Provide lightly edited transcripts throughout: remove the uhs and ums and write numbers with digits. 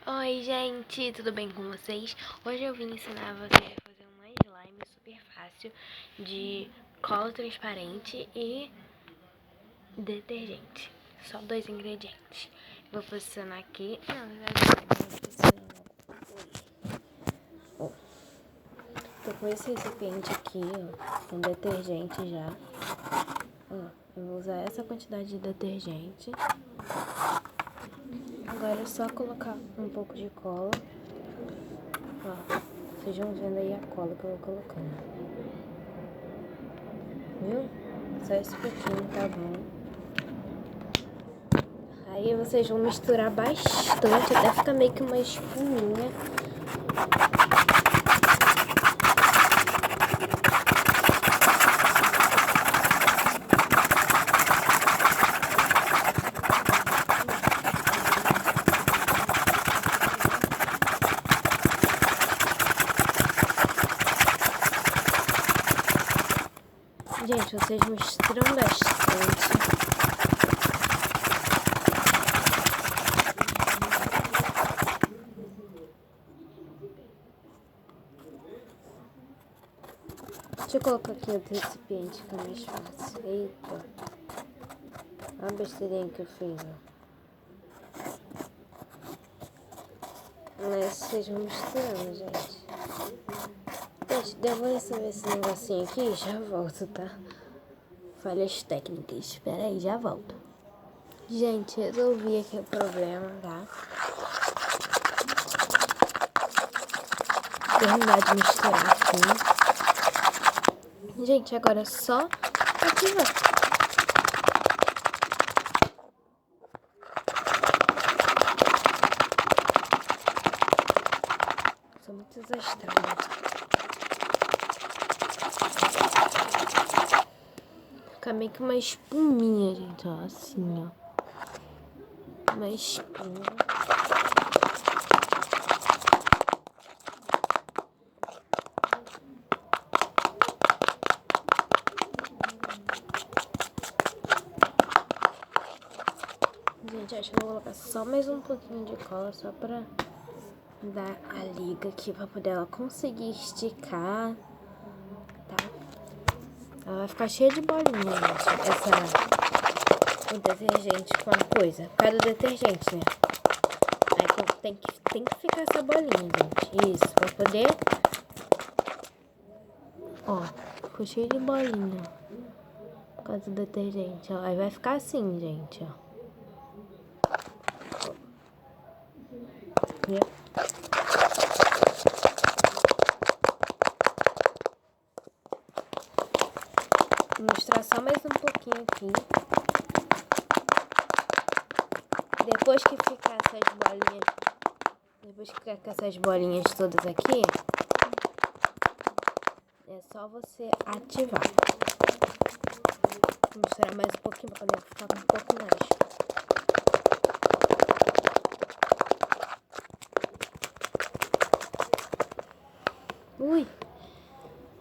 Oi gente, tudo bem com vocês? Hoje eu vim ensinar vocês a fazer uma slime super fácil de cola transparente e detergente. Só 2 ingredientes. Vou posicionar aqui. Não, tô com esse recipiente aqui, ó, com detergente já. Ó, eu vou usar essa quantidade de detergente. Agora é só colocar um pouco de cola. Ó, vocês vão vendo aí a cola que eu vou colocando. Viu? Só esse pouquinho, tá bom? Aí vocês vão misturar bastante, até ficar meio que uma espuminha. Gente, vocês misturam bastante. Deixa eu colocar aqui outro recipiente que é mais fácil. Eita. Olha a besteirinha que eu fiz, ó. Mas vocês vão misturando, gente. Gente, eu vou resolver esse negocinho aqui e já volto, tá? Falhas técnicas. Espera aí, já volto. Gente, resolvi aqui o problema, tá? Terminar de misturar aqui. Gente, agora é só ativar. Sou muito desastrada. Fica meio que uma espuminha, gente, ó, assim, ó. Uma espuma. Gente, acho que eu vou colocar só mais um pouquinho de cola, só pra dar a liga aqui, pra poder ela conseguir esticar, tá? Ela vai ficar cheia de bolinha, gente, o detergente com a coisa. Por causa do detergente, né? Aí tem que ficar essa bolinha, gente. Isso, pra poder... Ó, ficou cheio de bolinha. Por causa do detergente, ó. Aí vai ficar assim, gente, ó. Viu? Vou mostrar só mais um pouquinho aqui. Depois que ficar essas bolinhas, depois que ficar com essas bolinhas todas aqui, é só você ativar. Vou misturar mais um pouquinho para poder ficar um pouco mais.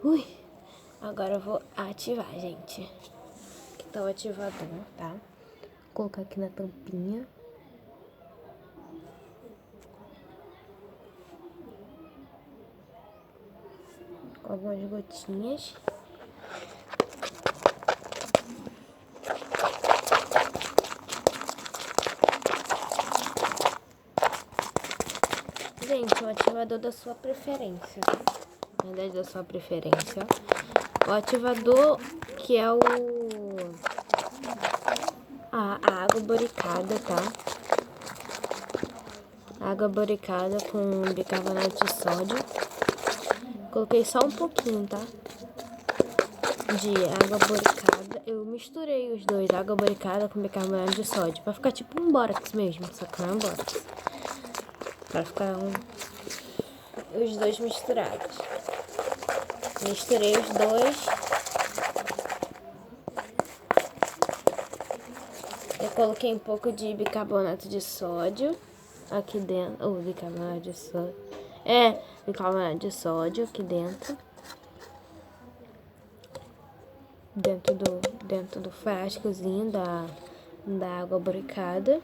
Ui. Agora eu vou ativar, gente. Aqui tá o ativador, tá? Vou colocar aqui na tampinha. Com algumas gotinhas. Gente, o ativador da sua preferência. Na verdade, da sua preferência. O ativador que é a água boricada, tá? Água boricada com bicarbonato de sódio. Coloquei só um pouquinho, tá? De água boricada. Eu misturei os dois, água boricada com bicarbonato de sódio. Pra ficar tipo um bórax mesmo, só que não é um bórax. Pra ficar os dois misturados. Misturei os dois. Eu coloquei um pouco de bicarbonato de sódio aqui dentro. Bicarbonato de sódio. Bicarbonato de sódio aqui dentro. Dentro do frascozinho da água boricada.